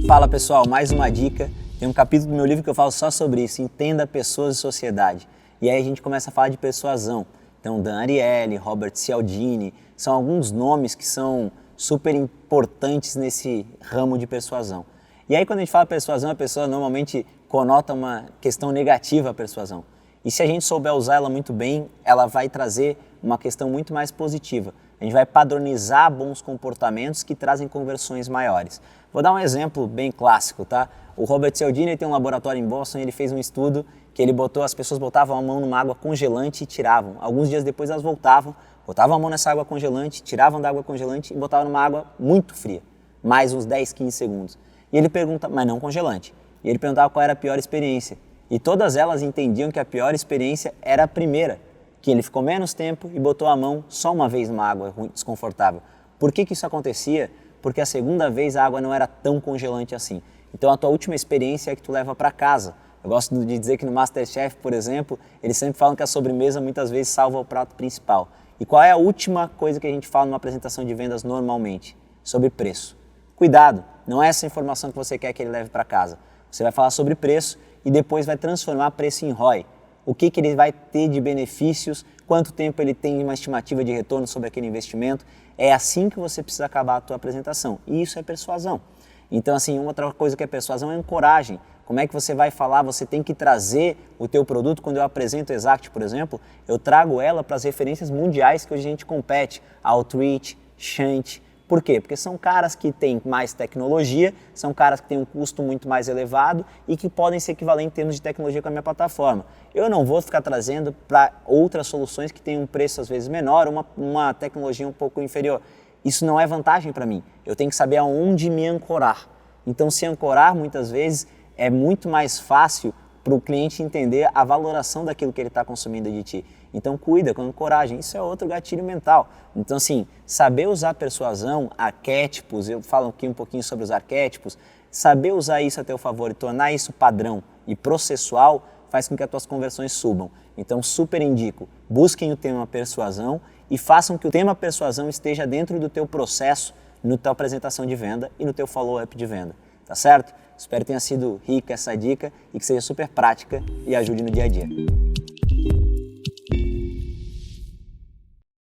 Fala pessoal, mais uma dica. Tem um capítulo do meu livro que eu falo só sobre isso, Entenda Pessoas e Sociedade. E aí a gente começa a falar de persuasão. Então Dan Ariely, Robert Cialdini, são alguns nomes que são super importantes nesse ramo de persuasão. E aí quando a gente fala persuasão, a pessoa normalmente conota uma questão negativa à persuasão. E se a gente souber usar ela muito bem, ela vai trazer uma questão muito mais positiva. A gente vai padronizar bons comportamentos que trazem conversões maiores. Vou dar um exemplo bem clássico, tá? O Robert Cialdini tem um laboratório em Boston e ele fez um estudo que as pessoas botavam a mão numa água congelante e tiravam. Alguns dias depois elas voltavam, botavam a mão nessa água congelante, tiravam da água congelante e botavam numa água muito fria, mais uns 10, 15 segundos. E ele pergunta, mas não congelante. E ele perguntava qual era a pior experiência. E todas elas entendiam que a pior experiência era a primeira, que ele ficou menos tempo e botou a mão só uma vez numa água desconfortável. Por que isso acontecia? Porque a segunda vez a água não era tão congelante assim. Então a tua última experiência é que tu leva para casa. Eu gosto de dizer que no MasterChef, por exemplo, eles sempre falam que a sobremesa muitas vezes salva o prato principal. E qual é a última coisa que a gente fala numa apresentação de vendas normalmente? Sobre preço. Cuidado, não é essa informação que você quer que ele leve para casa. Você vai falar sobre preço e depois vai transformar preço em ROI. O que ele vai ter de benefícios, quanto tempo ele tem uma estimativa de retorno sobre aquele investimento. É assim que você precisa acabar a tua apresentação. E isso é persuasão. Então, assim, uma outra coisa que é persuasão é ancoragem. Como é que você vai falar? Você tem que trazer o teu produto. Quando eu apresento o Exact, por exemplo, eu trago ela para as referências mundiais que hoje a gente compete. Outreach, Shunt. Por quê? Porque são caras que têm mais tecnologia, são caras que têm um custo muito mais elevado e que podem se equivaler em termos de tecnologia com a minha plataforma. Eu não vou ficar trazendo para outras soluções que têm um preço às vezes menor, uma tecnologia um pouco inferior. Isso não é vantagem para mim. Eu tenho que saber aonde me ancorar. Então, se ancorar, muitas vezes, é muito mais fácil para o cliente entender a valoração daquilo que ele está consumindo de ti. Então cuida, com coragem, isso é outro gatilho mental. Então assim, saber usar persuasão, arquétipos, eu falo aqui um pouquinho sobre os arquétipos, saber usar isso a teu favor e tornar isso padrão e processual faz com que as tuas conversões subam. Então super indico, busquem o tema persuasão e façam que o tema persuasão esteja dentro do teu processo, na tua apresentação de venda e no teu follow-up de venda, tá certo? Espero que tenha sido rica essa dica e que seja super prática e ajude no dia a dia.